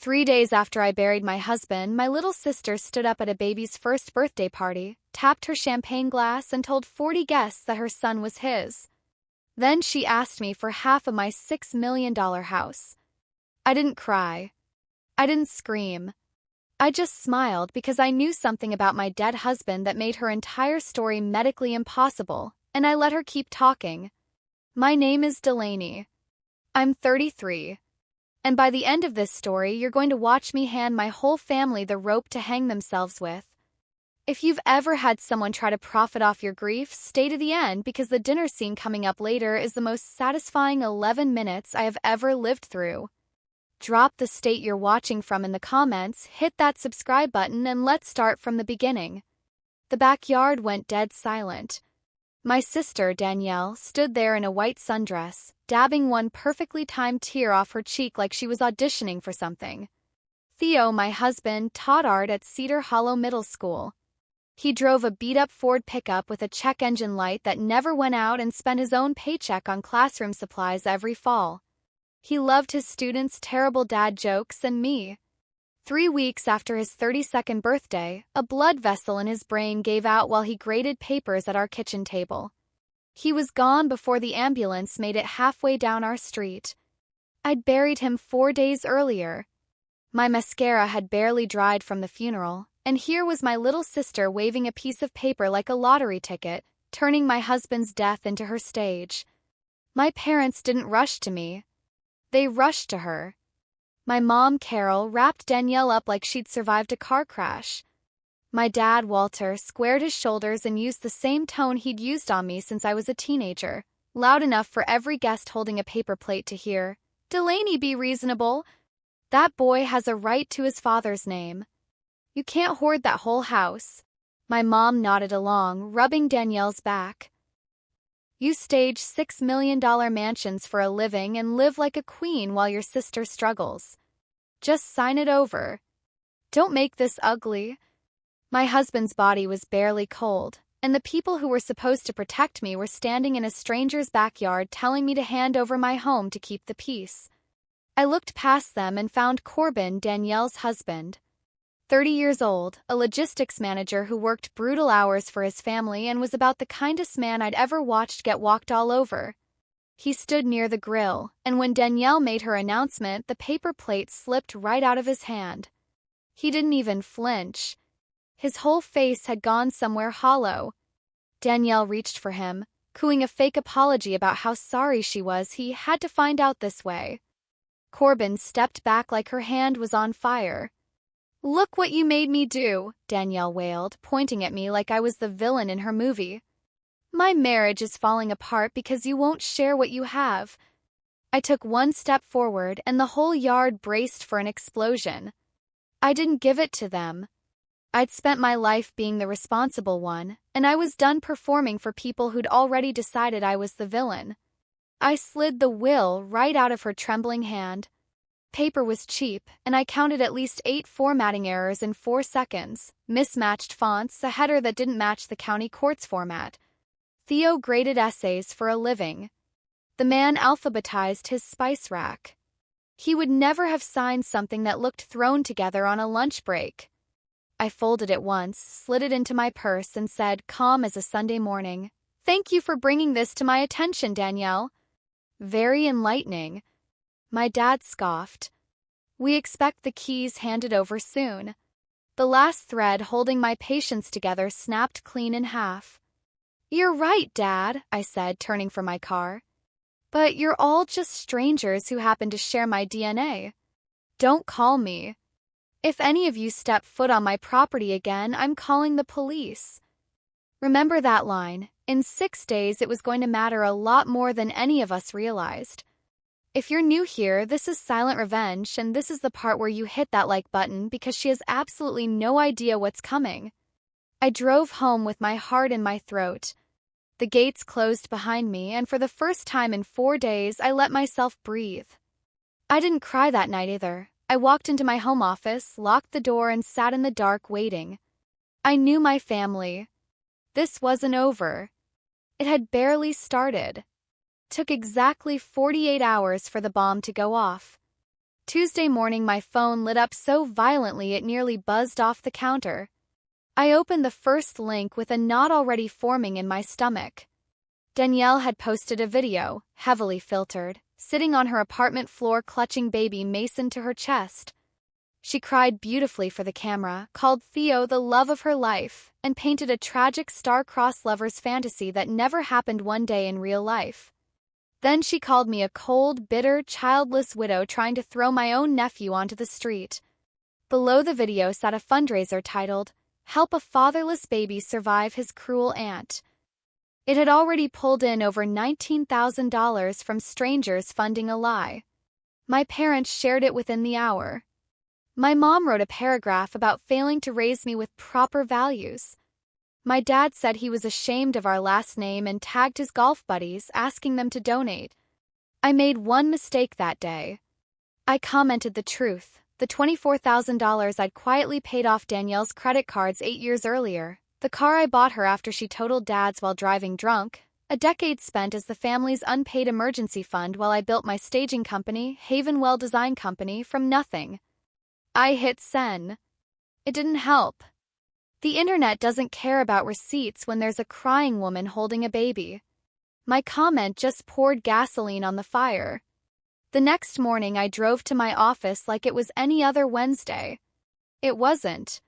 3 days after I buried my husband, my little sister stood up at a baby's first birthday party, tapped her champagne glass, and told 40 guests that her son was his. Then she asked me for half of my $6 million house. I didn't cry. I didn't scream. I just smiled because I knew something about my dead husband that made her entire story medically impossible, and I let her keep talking. My name is Delaney. I'm 33. And by the end of this story, you're going to watch me hand my whole family the rope to hang themselves with. If you've ever had someone try to profit off your grief, stay to the end because the dinner scene coming up later is the most satisfying 11 minutes I have ever lived through. Drop the state you're watching from in the comments, hit that subscribe button, and let's start from the beginning. The backyard went dead silent. My sister, Danielle, stood there in a white sundress, dabbing one perfectly timed tear off her cheek like she was auditioning for something. Theo, my husband, taught art at Cedar Hollow Middle School. He drove a beat-up Ford pickup with a check engine light that never went out and spent his own paycheck on classroom supplies every fall. He loved his students' terrible dad jokes and me. 3 weeks after his 32nd birthday, a blood vessel in his brain gave out while he graded papers at our kitchen table. He was gone before the ambulance made it halfway down our street. I'd buried him 4 days earlier. My mascara had barely dried from the funeral, and here was my little sister waving a piece of paper like a lottery ticket, turning my husband's death into her stage. My parents didn't rush to me. They rushed to her. My mom, Carol, wrapped Danielle up like she'd survived a car crash. My dad, Walter, squared his shoulders and used the same tone he'd used on me since I was a teenager, loud enough for every guest holding a paper plate to hear. "Delaney, be reasonable. That boy has a right to his father's name. You can't hoard that whole house." My mom nodded along, rubbing Danielle's back. "You stage $6 million mansions for a living and live like a queen while your sister struggles. Just sign it over. Don't make this ugly." My husband's body was barely cold, and the people who were supposed to protect me were standing in a stranger's backyard telling me to hand over my home to keep the peace. I looked past them and found Corbin, Danielle's husband. 30 years old, a logistics manager who worked brutal hours for his family and was about the kindest man I'd ever watched get walked all over. He stood near the grill, and when Danielle made her announcement, the paper plate slipped right out of his hand. He didn't even flinch. His whole face had gone somewhere hollow. Danielle reached for him, cooing a fake apology about how sorry she was he had to find out this way. Corbin stepped back like her hand was on fire. "Look what you made me do," Danielle wailed, pointing at me like I was the villain in her movie. "My marriage is falling apart because you won't share what you have." I took one step forward and the whole yard braced for an explosion. I didn't give it to them. I'd spent my life being the responsible one, and I was done performing for people who'd already decided I was the villain. I slid the will right out of her trembling hand. Paper was cheap, and I counted at least 8 formatting errors in 4 seconds, mismatched fonts, a header that didn't match the county court's format. Theo graded essays for a living. The man alphabetized his spice rack. He would never have signed something that looked thrown together on a lunch break. I folded it once, slid it into my purse, and said, calm as a Sunday morning, "Thank you for bringing this to my attention, Danielle." Very enlightening. My dad scoffed. "We expect the keys handed over soon." The last thread holding my patience together snapped clean in half. "You're right, Dad," I said, turning from my car. "But you're all just strangers who happen to share my DNA. Don't call me. If any of you step foot on my property again, I'm calling the police." Remember that line. In 6 days, it was going to matter a lot more than any of us realized. If you're new here, this is Silent Revenge, and this is the part where you hit that like button because she has absolutely no idea what's coming. I drove home with my heart in my throat. The gates closed behind me, and for the first time in 4 days, I let myself breathe. I didn't cry that night either. I walked into my home office, locked the door, and sat in the dark waiting. I knew my family. This wasn't over. It had barely started. Took exactly 48 hours for the bomb to go off. Tuesday morning, my phone lit up so violently it nearly buzzed off the counter. I opened the first link with a knot already forming in my stomach. Danielle had posted a video, heavily filtered, sitting on her apartment floor clutching baby Mason to her chest. She cried beautifully for the camera, called Theo the love of her life, and painted a tragic star-crossed lover's fantasy that never happened one day in real life. Then she called me a cold, bitter, childless widow trying to throw my own nephew onto the street. Below the video sat a fundraiser titled, "Help a Fatherless Baby Survive His Cruel Aunt." It had already pulled in over $19,000 from strangers funding a lie. My parents shared it within the hour. My mom wrote a paragraph about failing to raise me with proper values. My dad said he was ashamed of our last name and tagged his golf buddies, asking them to donate. I made one mistake that day. I commented the truth, the $24,000 I'd quietly paid off Danielle's credit cards 8 years earlier, the car I bought her after she totaled Dad's while driving drunk, a decade spent as the family's unpaid emergency fund while I built my staging company, Havenwell Design Company, from nothing. I hit send. It didn't help. The internet doesn't care about receipts when there's a crying woman holding a baby. My comment just poured gasoline on the fire. The next morning I drove to my office like it was any other Wednesday. It wasn't.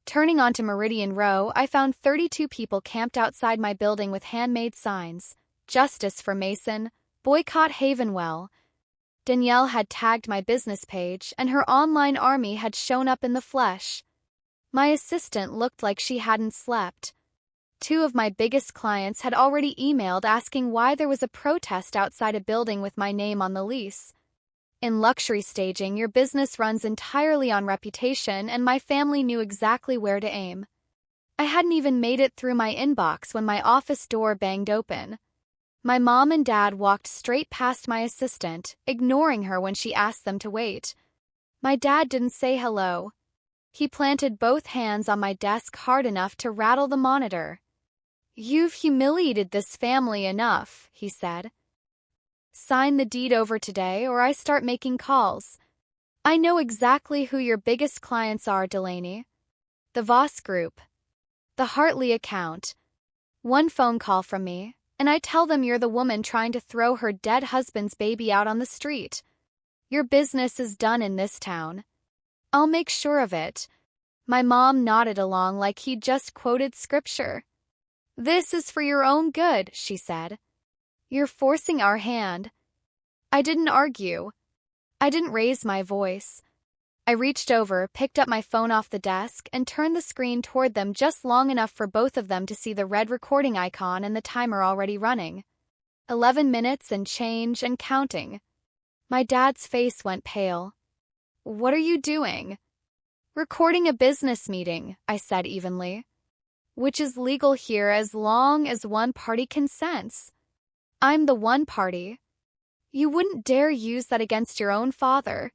Turning onto Meridian Row, I found 32 people camped outside my building with handmade signs. Justice for Mason, boycott Havenwell. Danielle had tagged my business page, and her online army had shown up in the flesh. My assistant looked like she hadn't slept. 2 of my biggest clients had already emailed asking why there was a protest outside a building with my name on the lease. In luxury staging, your business runs entirely on reputation, and my family knew exactly where to aim. I hadn't even made it through my inbox when my office door banged open. My mom and dad walked straight past my assistant, ignoring her when she asked them to wait. My dad didn't say hello. He planted both hands on my desk hard enough to rattle the monitor. "You've humiliated this family enough," he said. "Sign the deed over today or I start making calls. I know exactly who your biggest clients are, Delaney. The Voss Group. The Hartley account. One phone call from me, and I tell them you're the woman trying to throw her dead husband's baby out on the street. Your business is done in this town. I'll make sure of it." My mom nodded along like he'd just quoted scripture. "This is for your own good," she said. "You're forcing our hand." I didn't argue. I didn't raise my voice. I reached over, picked up my phone off the desk, and turned the screen toward them just long enough for both of them to see the red recording icon and the timer already running. 11 minutes and change and counting. My dad's face went pale. "What are you doing?" "Recording a business meeting," I said evenly. "Which is legal here as long as one party consents. I'm the one party. You wouldn't dare use that against your own father."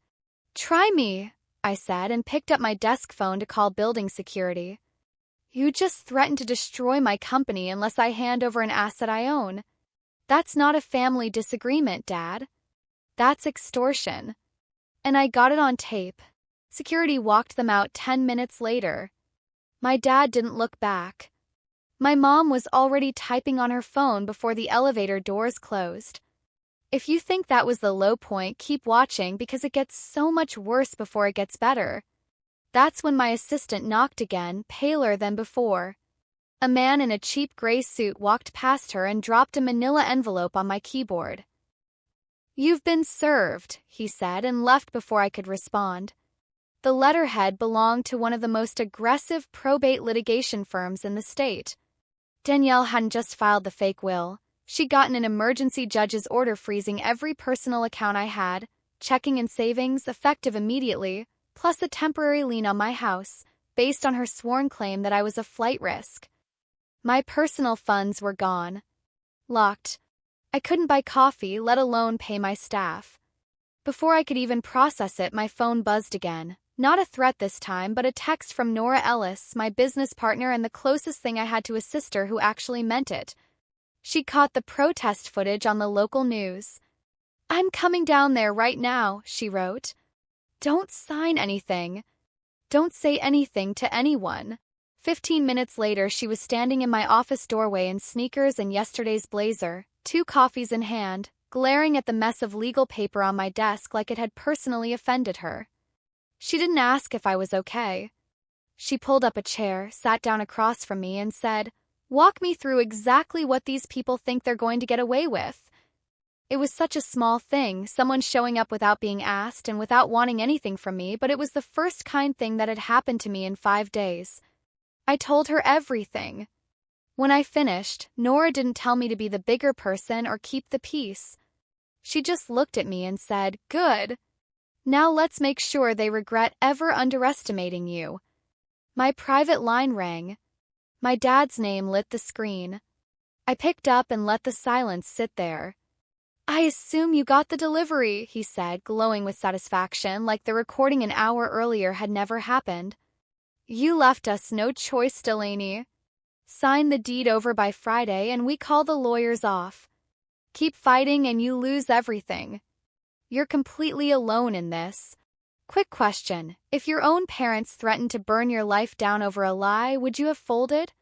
"Try me," I said, and picked up my desk phone to call building security. "You just threatened to destroy my company unless I hand over an asset I own. That's not a family disagreement, Dad. That's extortion." And I got it on tape. Security walked them out 10 minutes later. My dad didn't look back. My mom was already typing on her phone before the elevator doors closed. If you think that was the low point, keep watching because it gets so much worse before it gets better. That's when my assistant knocked again, paler than before. A man in a cheap gray suit walked past her and dropped a manila envelope on my keyboard. "You've been served," he said, and left before I could respond. The letterhead belonged to one of the most aggressive probate litigation firms in the state. Danielle hadn't just filed the fake will. She'd gotten an emergency judge's order freezing every personal account I had, checking and savings effective immediately, plus a temporary lien on my house, based on her sworn claim that I was a flight risk. My personal funds were gone. Locked. I couldn't buy coffee, let alone pay my staff. Before I could even process it, my phone buzzed again. Not a threat this time, but a text from Nora Ellis, my business partner and the closest thing I had to a sister who actually meant it. She caught the protest footage on the local news. "I'm coming down there right now," she wrote. Don't sign anything. Don't say anything to anyone. 15 minutes later, she was standing in my office doorway in sneakers and yesterday's blazer, 2 coffees in hand, glaring at the mess of legal paper on my desk like it had personally offended her. She didn't ask if I was okay. She pulled up a chair, sat down across from me, and said, "Walk me through exactly what these people think they're going to get away with." It was such a small thing, someone showing up without being asked and without wanting anything from me, but it was the first kind thing that had happened to me in 5 days. I told her everything. When I finished, Nora didn't tell me to be the bigger person or keep the peace. She just looked at me and said, "Good. Now let's make sure they regret ever underestimating you." My private line rang. My dad's name lit the screen. I picked up and let the silence sit there. "I assume you got the delivery," he said, glowing with satisfaction like the recording an hour earlier had never happened. "You left us no choice, Delaney. Sign the deed over by Friday and we call the lawyers off. Keep fighting and you lose everything. You're completely alone in this. Quick question, if your own parents threatened to burn your life down over a lie, would you have folded?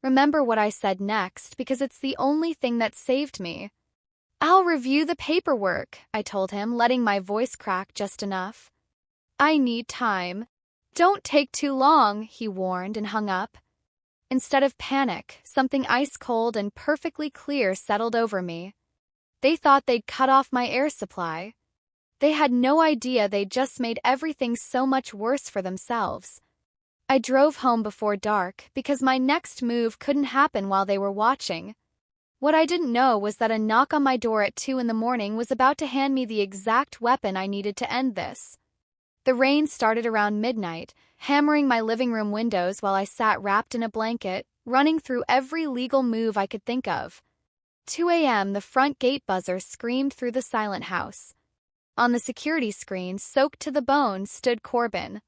Remember what I said next, because it's the only thing that saved me." "I'll review the paperwork," I told him, letting my voice crack just enough. "I need time." "Don't take too long," he warned and hung up. Instead of panic, something ice-cold and perfectly clear settled over me. They thought they'd cut off my air supply. They had no idea they'd just made everything so much worse for themselves. I drove home before dark because my next move couldn't happen while they were watching. What I didn't know was that a knock on my door at 2 in the morning was about to hand me the exact weapon I needed to end this. The rain started around midnight, hammering my living room windows while I sat wrapped in a blanket, running through every legal move I could think of. 2 a.m., the front gate buzzer screamed through the silent house. On the security screen, soaked to the bone, stood Corbin.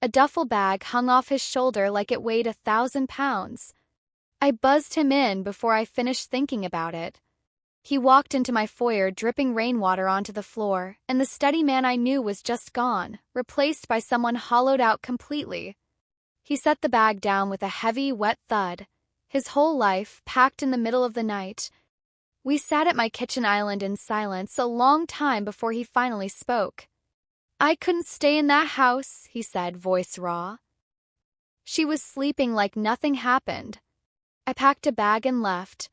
A duffel bag hung off his shoulder like it weighed 1,000 pounds. I buzzed him in before I finished thinking about it. He walked into my foyer, dripping rainwater onto the floor, and the steady man I knew was just gone, replaced by someone hollowed out completely. He set the bag down with a heavy, wet thud. His whole life, packed in the middle of the night. We sat at my kitchen island in silence a long time before he finally spoke. "I couldn't stay in that house," he said, voice raw. She was sleeping like nothing happened. I packed a bag and left.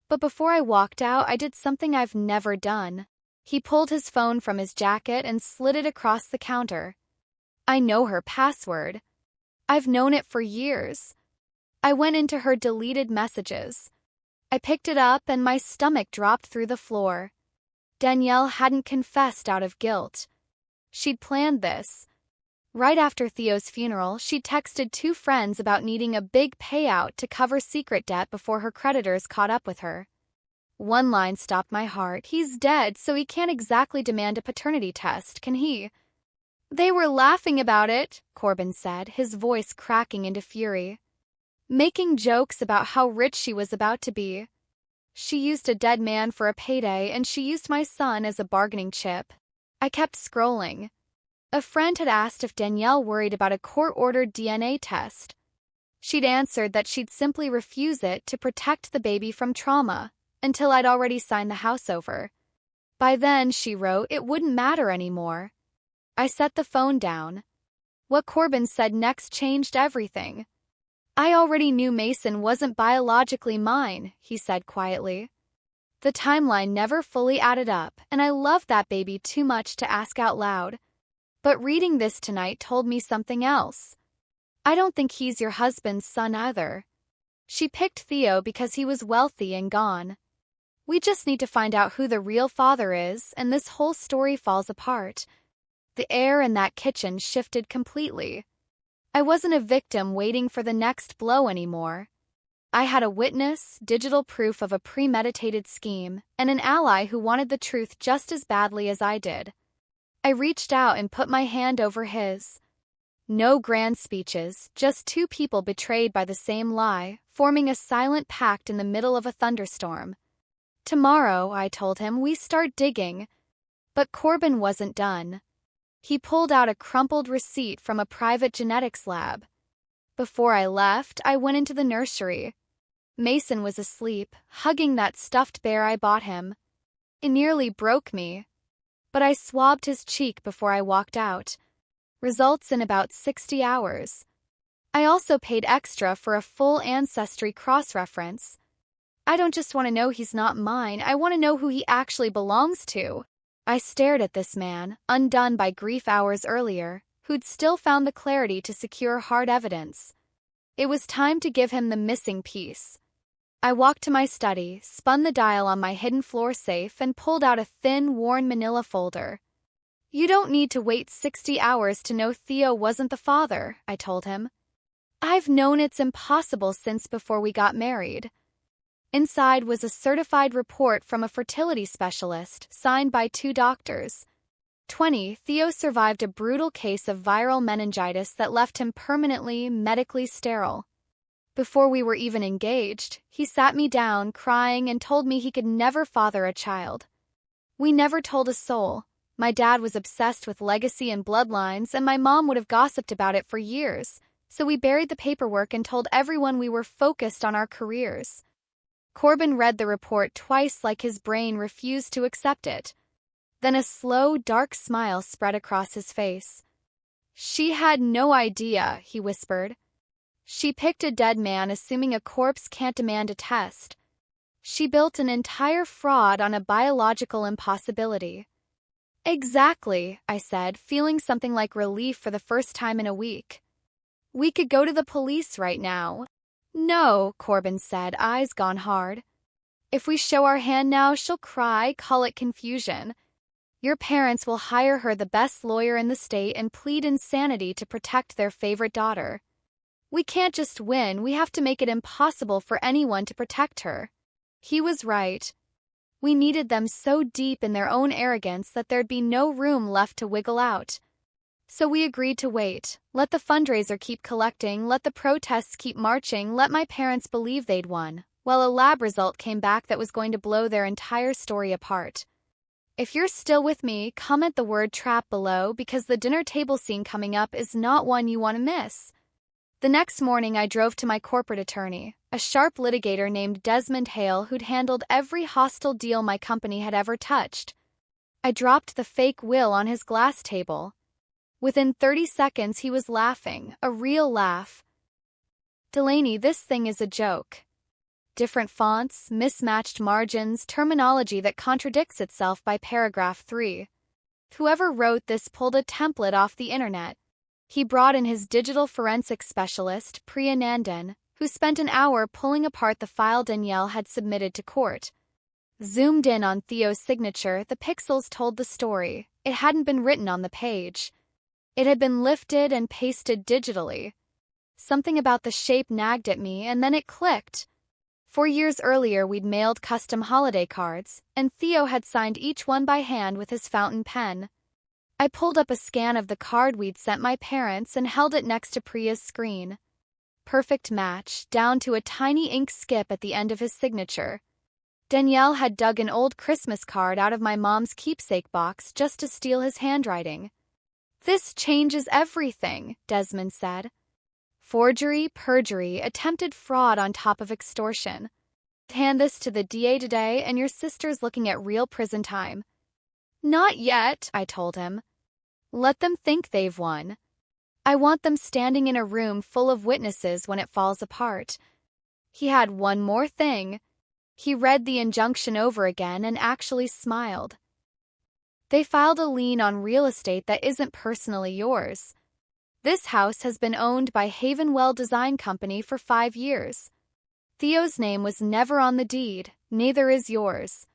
But before I walked out, I did something I've never done. He pulled his phone from his jacket and slid it across the counter. I know her password. I've known it for years. I went into her deleted messages. I picked it up and my stomach dropped through the floor. Danielle hadn't confessed out of guilt. She'd planned this. Right after Theo's funeral, she'd texted 2 friends about needing a big payout to cover secret debt before her creditors caught up with her. One line stopped my heart. "He's dead, so he can't exactly demand a paternity test, can he?" "They were laughing about it," Corbin said, his voice cracking into fury. "Making jokes about how rich she was about to be. She used a dead man for a payday, and she used my son as a bargaining chip." I kept scrolling. A friend had asked if Danielle worried about a court-ordered DNA test. She'd answered that she'd simply refuse it to protect the baby from trauma, until I'd already signed the house over. By then, she wrote, it wouldn't matter anymore. I set the phone down. What Corbin said next changed everything. "I already knew Mason wasn't biologically mine," he said quietly. The timeline never fully added up, and I loved that baby too much to ask out loud. But reading this tonight told me something else. I don't think he's your husband's son either. She picked Theo because he was wealthy and gone. We just need to find out who the real father is, and this whole story falls apart. The air in that kitchen shifted completely. I wasn't a victim waiting for the next blow anymore. I had a witness, digital proof of a premeditated scheme, and an ally who wanted the truth just as badly as I did. I reached out and put my hand over his. No grand speeches, just 2 people betrayed by the same lie, forming a silent pact in the middle of a thunderstorm. "Tomorrow," I told him, "we start digging." But Corbin wasn't done. He pulled out a crumpled receipt from a private genetics lab. Before I left, I went into the nursery. Mason was asleep, hugging that stuffed bear I bought him. It nearly broke me, but I swabbed his cheek before I walked out. Results in about 60 hours. I also paid extra for a full ancestry cross-reference. I don't just want to know he's not mine, I want to know who he actually belongs to. I stared at this man, undone by grief hours earlier, who'd still found the clarity to secure hard evidence. It was time to give him the missing piece. I walked to my study, spun the dial on my hidden floor safe, and pulled out a thin, worn manila folder. You don't need to wait 60 hours to know Theo wasn't the father, I told him. I've known it's impossible since before we got married. Inside was a certified report from a fertility specialist, signed by 2 doctors. 20, Theo survived a brutal case of viral meningitis that left him permanently medically sterile. Before we were even engaged, he sat me down, crying, and told me he could never father a child. We never told a soul. My dad was obsessed with legacy and bloodlines, and my mom would have gossiped about it for years, so we buried the paperwork and told everyone we were focused on our careers. Corbin read the report twice like his brain refused to accept it. Then a slow, dark smile spread across his face. She had no idea, he whispered. She picked a dead man assuming a corpse can't demand a test. She built an entire fraud on a biological impossibility. Exactly, I said, feeling something like relief for the first time in a week. We could go to the police right now. No, Corbin said, eyes gone hard. If we show our hand now, she'll cry, call it confusion. Your parents will hire her the best lawyer in the state and plead insanity to protect their favorite daughter. We can't just win, we have to make it impossible for anyone to protect her. He was right. We needed them so deep in their own arrogance that there'd be no room left to wiggle out. So we agreed to wait, let the fundraiser keep collecting, let the protests keep marching, let my parents believe they'd won, while a lab result came back that was going to blow their entire story apart. If you're still with me, comment the word trap below because the dinner table scene coming up is not one you want to miss. The next morning I drove to my corporate attorney, a sharp litigator named Desmond Hale who'd handled every hostile deal my company had ever touched. I dropped the fake will on his glass table. Within 30 seconds he was laughing, a real laugh. Delaney, this thing is a joke. Different fonts, mismatched margins, terminology that contradicts itself by paragraph 3. Whoever wrote this pulled a template off the internet. He brought in his digital forensics specialist, Priya Nandan, who spent an hour pulling apart the file Danielle had submitted to court. Zoomed in on Theo's signature, the pixels told the story. It hadn't been written on the page. It had been lifted and pasted digitally. Something about the shape nagged at me, and then it clicked. 4 years earlier, we'd mailed custom holiday cards, and Theo had signed each one by hand with his fountain pen. I pulled up a scan of the card we'd sent my parents and held it next to Priya's screen. Perfect match, down to a tiny ink skip at the end of his signature. Danielle had dug an old Christmas card out of my mom's keepsake box just to steal his handwriting. This changes everything, Desmond said. Forgery, perjury, attempted fraud on top of extortion. Hand this to the DA today and your sister's looking at real prison time. Not yet, I told him. Let them think they've won. I want them standing in a room full of witnesses when it falls apart. He had one more thing. He read the injunction over again and actually smiled. They filed a lien on real estate that isn't personally yours. This house has been owned by Havenwell Design Company for 5 years. Theo's name was never on the deed, neither is yours.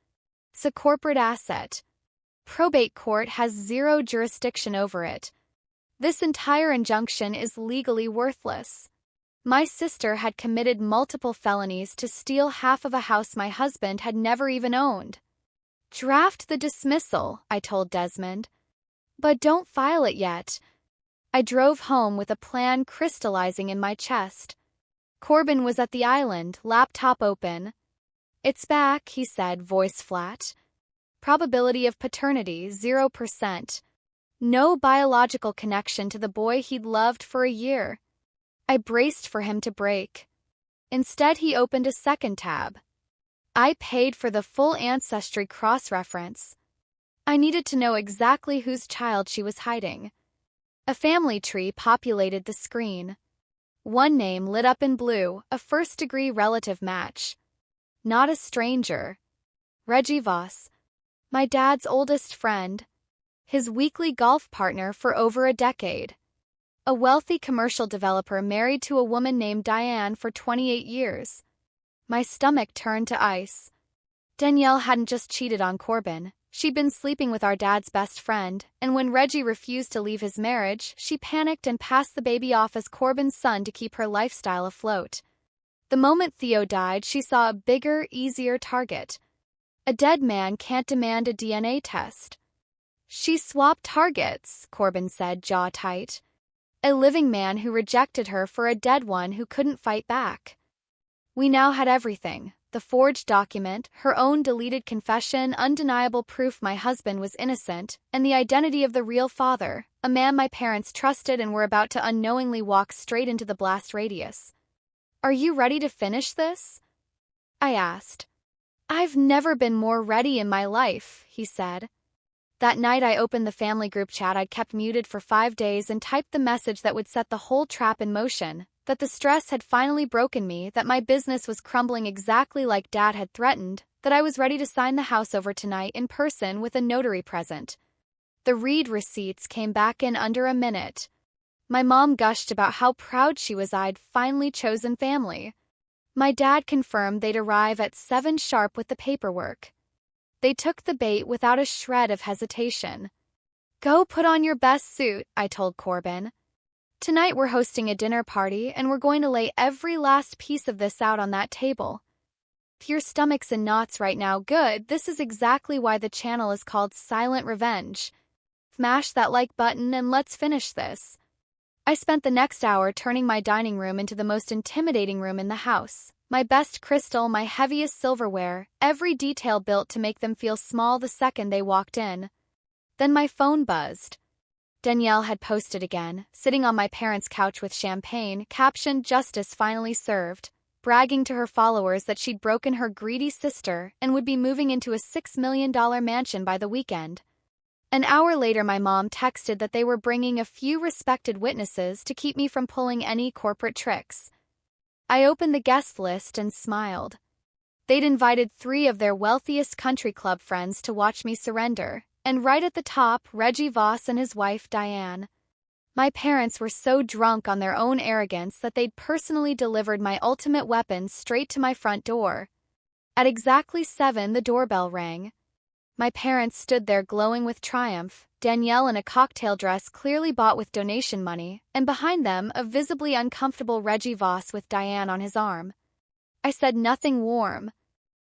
It's a corporate asset. Probate court has 0 jurisdiction over it. This entire injunction is legally worthless. My sister had committed multiple felonies to steal half of a house my husband had never even owned. Draft the dismissal, I told Desmond. But don't file it yet. I drove home with a plan crystallizing in my chest. Corbin was at the island, laptop open. It's back, he said, voice flat. Probability of paternity, 0%. No biological connection to the boy he'd loved for a year. I braced for him to break. Instead, he opened a second tab. I paid for the full ancestry cross-reference. I needed to know exactly whose child she was hiding. A family tree populated the screen. One name lit up in blue, a first-degree relative match. Not a stranger. Reggie Voss, my dad's oldest friend. His weekly golf partner for over a decade. A wealthy commercial developer married to a woman named Diane for 28 years. My stomach turned to ice. Danielle hadn't just cheated on Corbin. She'd been sleeping with our dad's best friend, and when Reggie refused to leave his marriage, she panicked and passed the baby off as Corbin's son to keep her lifestyle afloat. The moment Theo died, she saw a bigger, easier target. A dead man can't demand a DNA test. She swapped targets, Corbin said, jaw tight. A living man who rejected her for a dead one who couldn't fight back. We now had everything. The forged document, her own deleted confession, undeniable proof my husband was innocent, and the identity of the real father, a man my parents trusted and were about to unknowingly walk straight into the blast radius. Are you ready to finish this? I asked. I've never been more ready in my life, he said. That night I opened the family group chat I'd kept muted for 5 days and typed the message that would set the whole trap in motion, that the stress had finally broken me, that my business was crumbling exactly like Dad had threatened, that I was ready to sign the house over tonight in person with a notary present. The read receipts came back in under a minute. My mom gushed about how proud she was I'd finally chosen family. My dad confirmed they'd arrive at 7 sharp with the paperwork. They took the bait without a shred of hesitation. Go put on your best suit, I told Corbin. Tonight we're hosting a dinner party and we're going to lay every last piece of this out on that table. If your stomach's in knots right now, good, this is exactly why the channel is called Silent Revenge. Smash that like button and let's finish this. I spent the next hour turning my dining room into the most intimidating room in the house. My best crystal, my heaviest silverware, every detail built to make them feel small the second they walked in. Then my phone buzzed. Danielle had posted again, sitting on my parents' couch with champagne, captioned "Justice finally served," bragging to her followers that she'd broken her greedy sister and would be moving into a $6 million mansion by the weekend. An hour later, my mom texted that they were bringing a few respected witnesses to keep me from pulling any corporate tricks. I opened the guest list and smiled. They'd invited 3 of their wealthiest country club friends to watch me surrender, and right at the top, Reggie Voss and his wife, Diane. My parents were so drunk on their own arrogance that they'd personally delivered my ultimate weapon straight to my front door. At exactly 7, the doorbell rang. My parents stood there glowing with triumph, Danielle in a cocktail dress clearly bought with donation money, and behind them, a visibly uncomfortable Reggie Voss with Diane on his arm. I said nothing warm.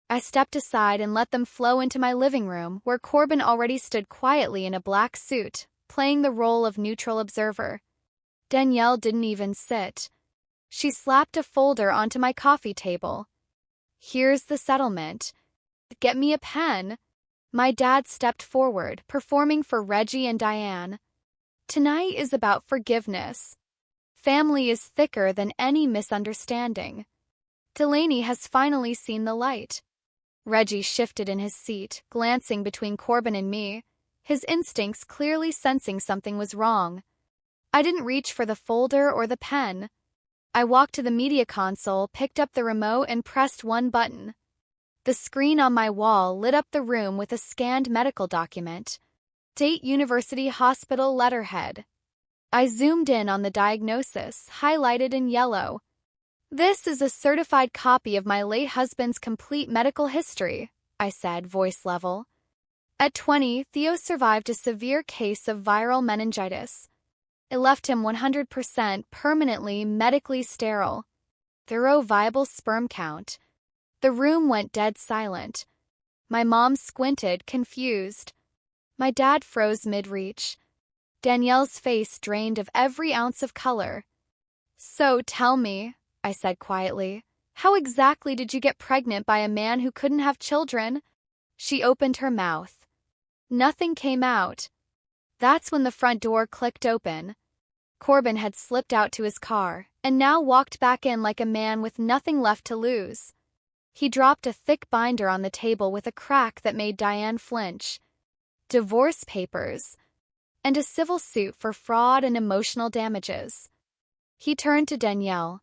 I stepped aside and let them flow into my living room, where Corbin already stood quietly in a black suit, playing the role of neutral observer. Danielle didn't even sit. She slapped a folder onto my coffee table. Here's the settlement. Get me a pen. My dad stepped forward, performing for Reggie and Diane. Tonight is about forgiveness. Family is thicker than any misunderstanding. Delaney has finally seen the light. Reggie shifted in his seat, glancing between Corbin and me, his instincts clearly sensing something was wrong. I didn't reach for the folder or the pen. I walked to the media console, picked up the remote, and pressed one button. The screen on my wall lit up the room with a scanned medical document. Date University Hospital letterhead. I zoomed in on the diagnosis, highlighted in yellow. This is a certified copy of my late husband's complete medical history, I said, voice level. At 20, Theo survived a severe case of viral meningitis. It left him 100% permanently medically sterile. Thorough viable sperm count. The room went dead silent. My mom squinted, confused. My dad froze mid-reach. Danielle's face drained of every ounce of color. So tell me, I said quietly, how exactly did you get pregnant by a man who couldn't have children? She opened her mouth. Nothing came out. That's when the front door clicked open. Corbin had slipped out to his car, and now walked back in like a man with nothing left to lose. He dropped a thick binder on the table with a crack that made Diane flinch. Divorce papers. And a civil suit for fraud and emotional damages. He turned to Danielle.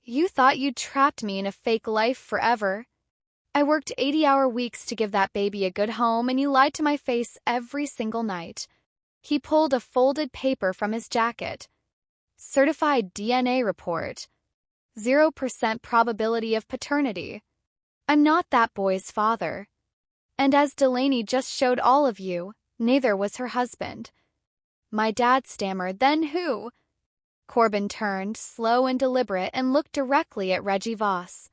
You thought you'd trapped me in a fake life forever. I worked 80-hour weeks to give that baby a good home, and you lied to my face every single night. He pulled a folded paper from his jacket. Certified DNA report. 0% probability of paternity. I'm not that boy's father. And as Delaney just showed all of you, neither was her husband. My dad stammered, then who? Corbin turned, slow and deliberate, and looked directly at Reggie Voss.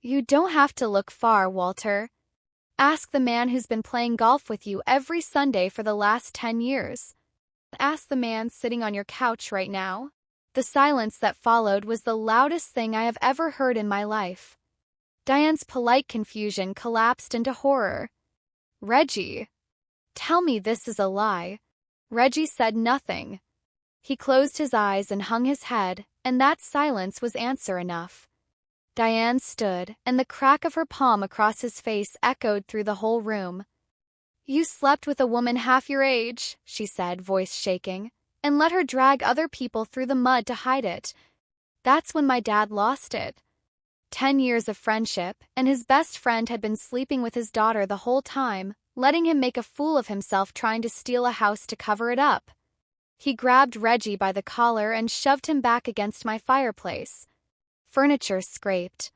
You don't have to look far, Walter. Ask the man who's been playing golf with you every Sunday for the last 10 years. Ask the man sitting on your couch right now. The silence that followed was the loudest thing I have ever heard in my life. Diane's polite confusion collapsed into horror. Reggie. Tell me this is a lie. Reggie said nothing. He closed his eyes and hung his head, and that silence was answer enough. Diane stood, and the crack of her palm across his face echoed through the whole room. You slept with a woman half your age, she said, voice shaking, and let her drag other people through the mud to hide it. That's when my dad lost it. 10 years of friendship, and his best friend had been sleeping with his daughter the whole time, letting him make a fool of himself trying to steal a house to cover it up. He grabbed Reggie by the collar and shoved him back against my fireplace. Furniture scraped.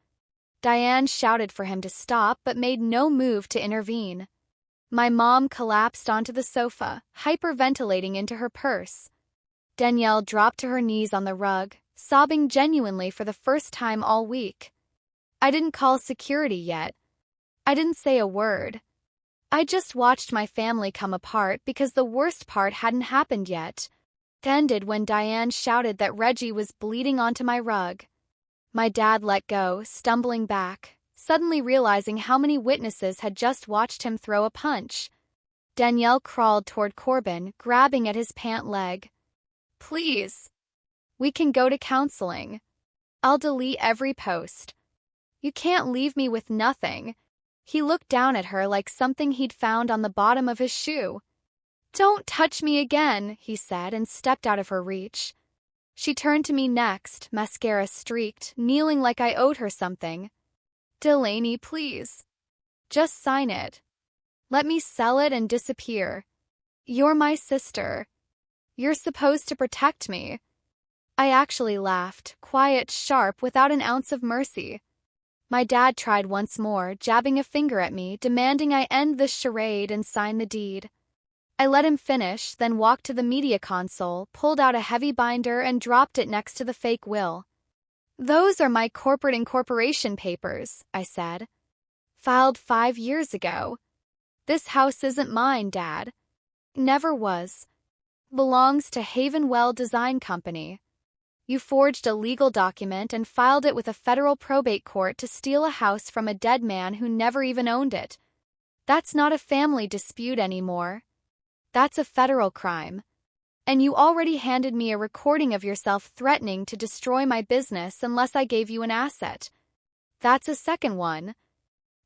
Diane shouted for him to stop but made no move to intervene. My mom collapsed onto the sofa, hyperventilating into her purse. Danielle dropped to her knees on the rug, sobbing genuinely for the first time all week. I didn't call security yet. I didn't say a word. I just watched my family come apart because the worst part hadn't happened yet. It ended when Diane shouted that Reggie was bleeding onto my rug. My dad let go, stumbling back, suddenly realizing how many witnesses had just watched him throw a punch. Danielle crawled toward Corbin, grabbing at his pant leg. Please. We can go to counseling. I'll delete every post. You can't leave me with nothing. He looked down at her like something he'd found on the bottom of his shoe. Don't touch me again, he said, and stepped out of her reach. She turned to me next, mascara streaked, kneeling like I owed her something. Delaney, please. Just sign it. Let me sell it and disappear. You're my sister. You're supposed to protect me. I actually laughed, quiet, sharp, without an ounce of mercy. My dad tried once more, jabbing a finger at me, demanding I end this charade and sign the deed. I let him finish, then walked to the media console, pulled out a heavy binder, and dropped it next to the fake will. Those are my corporate incorporation papers, I said. Filed 5 years ago. This house isn't mine, Dad. Never was. Belongs to Havenwell Design Company. You forged a legal document and filed it with a federal probate court to steal a house from a dead man who never even owned it. That's not a family dispute anymore. That's a federal crime. And you already handed me a recording of yourself threatening to destroy my business unless I gave you an asset. That's a second one.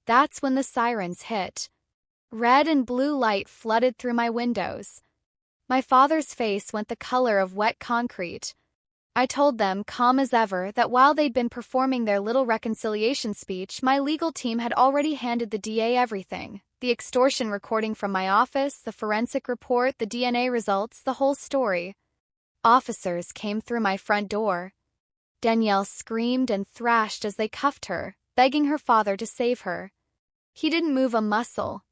That's when the sirens hit. Red and blue light flooded through my windows. My father's face went the color of wet concrete. I told them, calm as ever, that while they'd been performing their little reconciliation speech, my legal team had already handed the DA everything. The extortion recording from my office, the forensic report, the DNA results, the whole story. Officers came through my front door. Danielle screamed and thrashed as they cuffed her, begging her father to save her. He didn't move a muscle.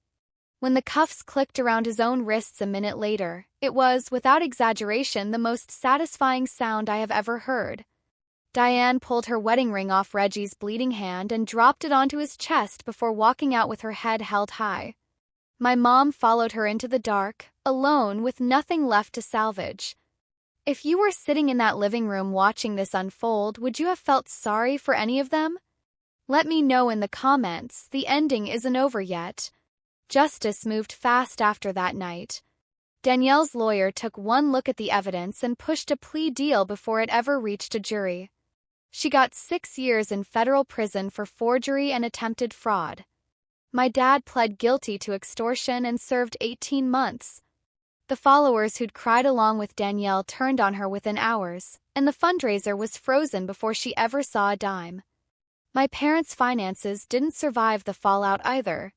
When the cuffs clicked around his own wrists a minute later, it was, without exaggeration, the most satisfying sound I have ever heard. Diane pulled her wedding ring off Reggie's bleeding hand and dropped it onto his chest before walking out with her head held high. My mom followed her into the dark, alone with nothing left to salvage. If you were sitting in that living room watching this unfold, would you have felt sorry for any of them? Let me know in the comments. The ending isn't over yet. Justice moved fast after that night. Danielle's lawyer took one look at the evidence and pushed a plea deal before it ever reached a jury. She got 6 years in federal prison for forgery and attempted fraud. My dad pled guilty to extortion and served 18 months. The followers who'd cried along with Danielle turned on her within hours, and the fundraiser was frozen before she ever saw a dime. My parents' finances didn't survive the fallout either.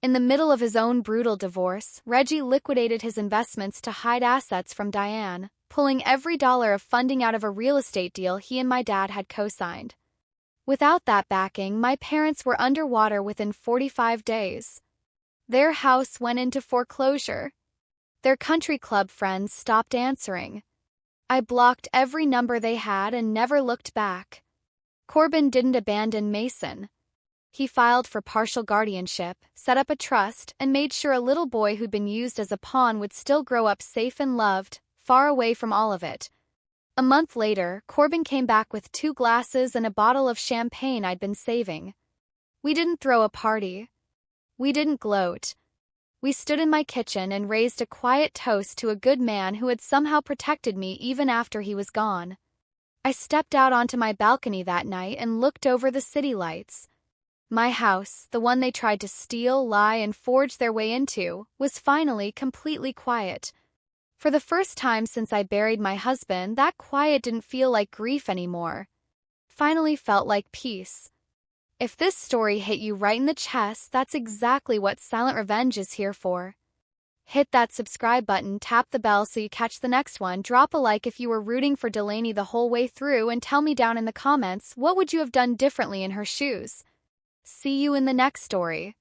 In the middle of his own brutal divorce, Reggie liquidated his investments to hide assets from Diane, pulling every dollar of funding out of a real estate deal he and my dad had co-signed. Without that backing, my parents were underwater within 45 days. Their house went into foreclosure. Their country club friends stopped answering. I blocked every number they had and never looked back. Corbin didn't abandon Mason. He filed for partial guardianship, set up a trust, and made sure a little boy who'd been used as a pawn would still grow up safe and loved, far away from all of it. A month later, Corbin came back with 2 glasses and a bottle of champagne I'd been saving. We didn't throw a party. We didn't gloat. We stood in my kitchen and raised a quiet toast to a good man who had somehow protected me even after he was gone. I stepped out onto my balcony that night and looked over the city lights. My house, the one they tried to steal, lie, and forge their way into, was finally completely quiet. For the first time since I buried my husband, that quiet didn't feel like grief anymore. Finally felt like peace. If this story hit you right in the chest, that's exactly what Silent Revenge is here for. Hit that subscribe button, tap the bell so you catch the next one, drop a like if you were rooting for Delaney the whole way through, and tell me down in the comments what would you have done differently in her shoes. See you in the next story.